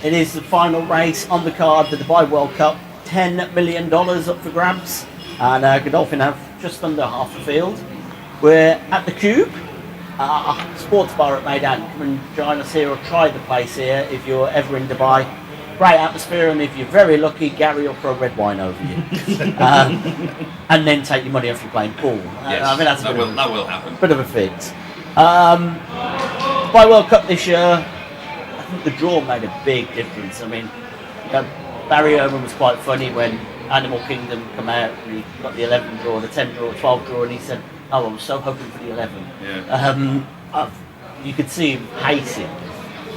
It is the final race on the card, the Dubai World Cup. $10 million up for grabs, and Godolphin have just under half the field. We're at the Cube, sports bar at Maidan. Come and join us here or try the place here if you're ever in Dubai. Great atmosphere, and if you're very lucky, Gary will throw red wine over you. And then take your money off you playing pool. Yes, I mean, that's that will happen. Bit of a fix. Dubai World Cup this year, I think the draw made a big difference. I mean, Barry Oman was quite funny when Animal Kingdom come out and he got the 11 draw, the 10 draw, 12 draw, and he said, "Oh, I was so hoping for the 11." Yeah. You could see him pacing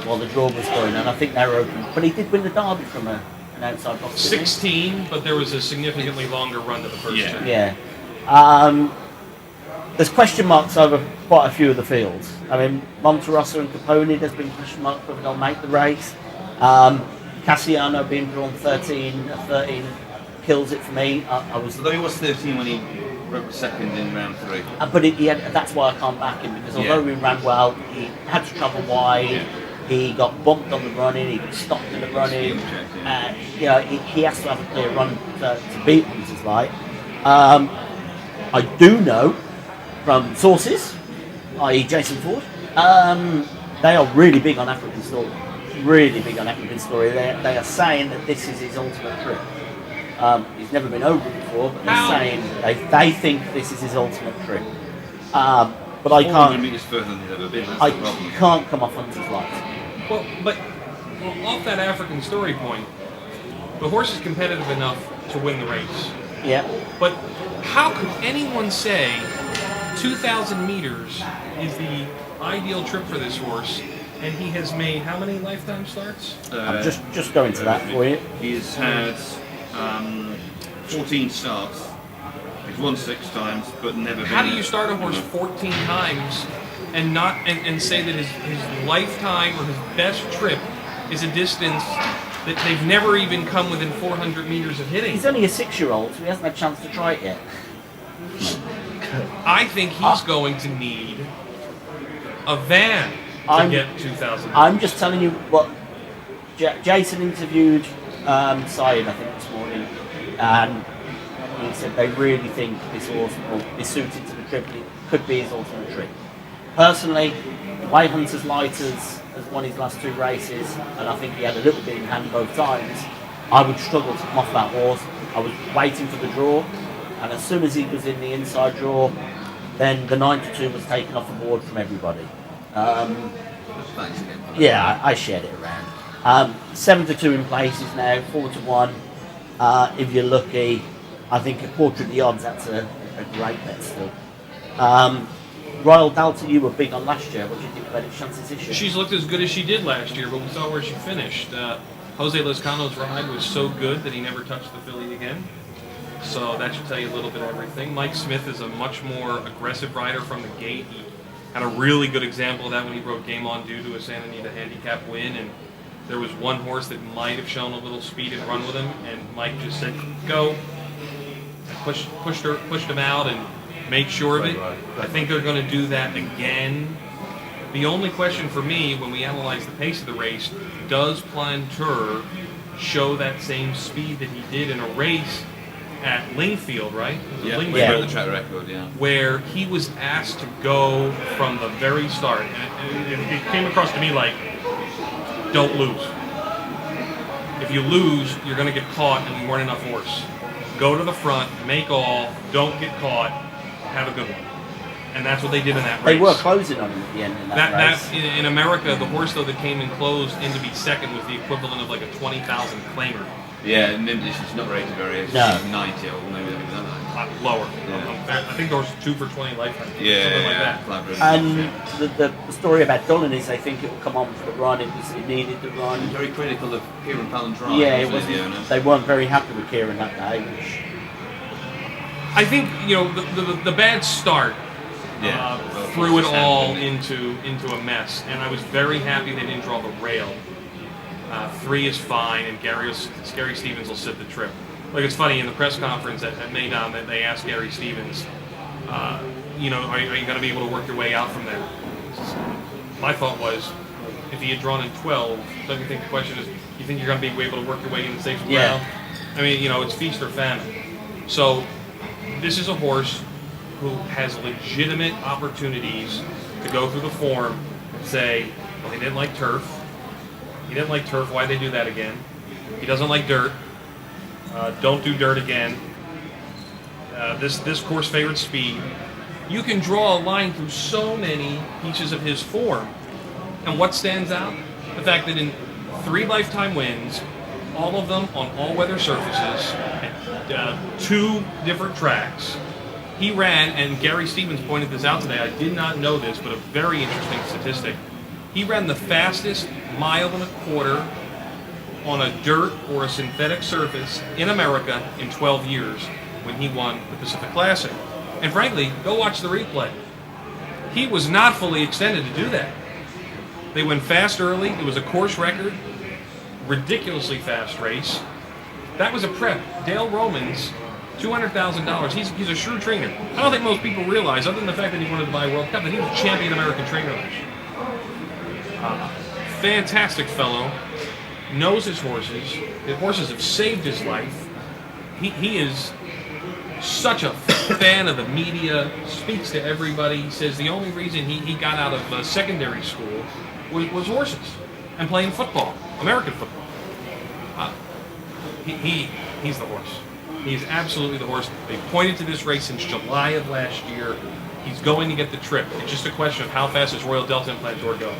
while the draw was going, and I think they were open. But he did win the derby from an outside box. 16, but there was a significantly longer run to the first two. Yeah. There's question marks over quite a few of the fields. I mean, Monterosso and Capone, there's been question marks whether they'll make the race. Cassiano being drawn 13 kills it for me. Although he was 13 when he broke second in round 3. But that's why I can't back him, because although he ran well, he had to travel wide. Yeah. He got bumped on the running. He got stopped in the running. He has to have a clear run to beat Hunters Light. I do know from sources, i.e. Jason Ford, they are really big on African Story. Really big on African Story. They are saying that this is his ultimate trip. He's never been over before, but they're saying they think this is his ultimate trip. But I can't. Meters further than he's ever been. That's I the problem. can't come off Hunter's Light. Well, off that African Story point, the horse is competitive enough to win the race. Yeah. But how could anyone say 2,000 meters is the ideal trip for this horse? And he has made how many lifetime starts? I'm just going to that for you. He's had 14 starts. He's won 6 times, but never. How do you start a horse 14 times and not and say that his lifetime or his best trip is a distance that they've never even come within 400 meters of hitting? He's only a 6-year-old, so he hasn't had a chance to try it yet. I think he's going to need a van to get 2,000. I'm just telling you what Jason interviewed Syed, I think, this morning, and he said they really think this horse will be suited to the trip. It could be his ultimate trip. Personally, the way Hunter's Lighters has won his last 2 races, and I think he had a little bit in hand both times, I would struggle to come off that horse. I was waiting for the draw, and as soon as he was in the inside draw, then the 9-2 was taken off the board from everybody. Yeah, I shared it around. 7-2 in places now, 4-1. If you're lucky, I think a quarter of the odds, that's a great bet still. Royal Delta, you were big on last year. What do you think about its chances this year? She's looked as good as she did last year, but we saw where she finished. Jose Lezcano's ride was so good that he never touched the filly again. So that should tell you a little bit of everything. Mike Smith is a much more aggressive rider from the gate. He had a really good example of that when he broke Game On Due to a Santa Anita handicap win, and there was one horse that might have shown a little speed and run with him, and Mike just said, "Go," pushed him out and made sure of it. I think they're going to do that again. The only question for me when we analyze the pace of the race, does Planteur show that same speed that he did in a race at Lingfield, right? Yeah, Lingfield, the track record, yeah. where he was asked to go from the very start. And it came across to me like, don't lose. If you lose, you're going to get caught and we weren't enough horse. Go to the front, make all, don't get caught, have a good one. And that's what they did in that race. They were closing on him at the end in that race. In America, the horse, though, that came in closed in to be second was the equivalent of like a 20,000 claimer. Yeah, and then it's not rated very. It's 90 or maybe that. Lower. Yeah. I think there was 2 for 20 lifetime. Yeah, something like that. And the story about Dullen is they think it will come on for the run. It needed the run. Very critical of Kieran Palin-Drive. Yeah, it was. They weren't very happy with Kieran that day. I think the bad start threw it all into a mess, and I was very happy they didn't draw the rail. 3 is fine, and Gary Stevens will sit the trip. Like, it's funny, in the press conference at Maidan, that they asked Gary Stevens, are you going to be able to work your way out from there? My thought was, if he had drawn in 12, don't you think the question is, you think you're going to be able to work your way in and save some Yeah. ground? I mean, it's feast or famine. So this is a horse who has legitimate opportunities to go through the form and say, well, he didn't like turf. He didn't like turf. Why'd they do that again? He doesn't like dirt. Don't do dirt again. This course favored speed. You can draw a line through so many pieces of his form. And what stands out? The fact that in 3 lifetime wins, all of them on all-weather surfaces, at 2 different tracks, he ran, and Gary Stevens pointed this out today, I did not know this, but a very interesting statistic. He ran the fastest 1.25 miles on a dirt or a synthetic surface in America in 12 years when he won the Pacific Classic. And frankly, go watch the replay. He was not fully extended to do that. They went fast early. It was a course record, ridiculously fast race. That was a prep. Dale Romans, $200,000. He's a shrewd trainer. I don't think most people realize, other than the fact that he wanted to buy a World Cup, that he was a champion American trainer last year. Fantastic fellow. Knows his horses. His horses have saved his life. He is such a fan of the media, speaks to everybody. He says the only reason he got out of secondary school was horses and playing football, American football. He's the horse. He's absolutely the horse. They pointed to this race since July of last year. He's going to get the trip. It's just a question of how fast does Royal Delta Implantor go,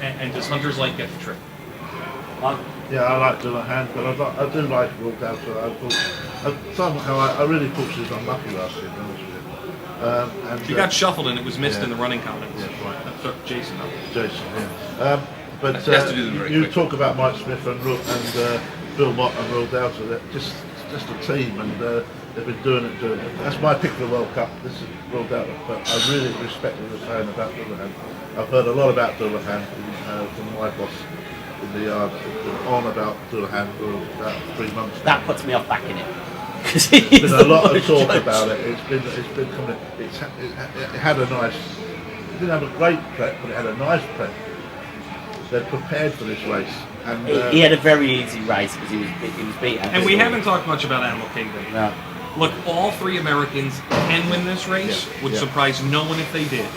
and does Hunter's Light get the trip? Yeah, I like Dullahan, but I do like Royal Delta. Somehow I really thought she was unlucky last year, to be honest with you. And She got shuffled and it was missed yeah. in the running comments. Yeah, right. That took Jason up. Jason, yeah. But He has to do them very you quick. talk about Mike Smith and Bill Mott and Royal Delta. They're just a team, and they've been doing it. That's my pick for the World Cup. This is Royal Delta, but I really respect what you're saying about Dullahan. I've heard a lot about Dullahan from my boss in the yard. It's been on about Dullahan for about 3 months now. That puts me off backing it. There's been a lot of talk about it. It's been coming. It had a nice. It didn't have a great prep, but it had a nice prep. They're prepared for this race, and He had a very easy race because he was beaten. And we haven't talked much about Animal Kingdom. No. Look, all 3 Americans can win this race. Yeah, Would yeah. surprise no one if they did.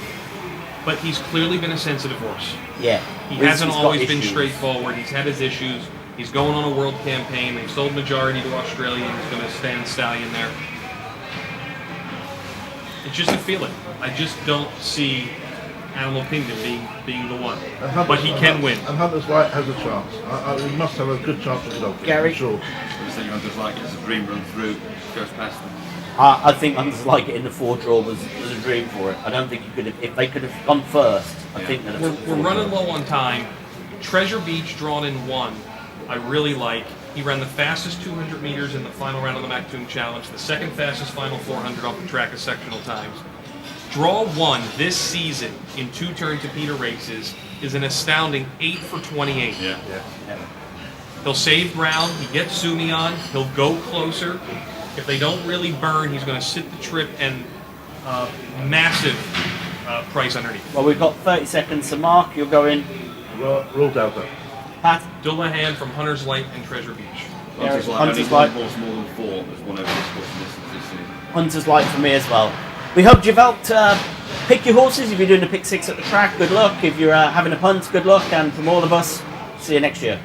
But he's clearly been a sensitive horse. Yeah. He He's hasn't got always been issues. straightforward. He's had his issues. He's going on a world campaign. They've sold majority to Australia. He's going to stand stallion there. It's just a feeling. I just don't see Animal Kingdom being the one. But he can win. And Hunter's Light has a chance. He must have a good chance of it. Gary? I'm sure. I was thinking Hunter's Light as a dream run through, goes past them. I think Hunter's Like It in the 4 draw was a dream for it. I don't think you could have, if they could have gone first, I Yeah. think that We're running low on time. Treasure Beach drawn in 1. I really like. He ran the fastest 200 meters in the final round of the Maktoum Challenge, the second fastest final 400 off the track of sectional times. Draw 1 this season in 2 turn-to-Peter races is an astounding 8 for 28. Yeah. Yeah. He'll save ground. He gets Sumi on. He'll go closer. If they don't really burn, he's going to sit the trip and massive price underneath. Well, we've got 30 seconds. So, Mark, you're going. Royal Delta. Pat, Dullahan from Hunter's Light and Treasure Beach. Hunter's Light Hunter's only Light. one horse more than 4 has won over this course and distance this season. Hunter's Light for me as well. We hope you've helped pick your horses. If you're doing a pick 6 at the track, good luck. If you're having a punt, good luck. And from all of us, see you next year.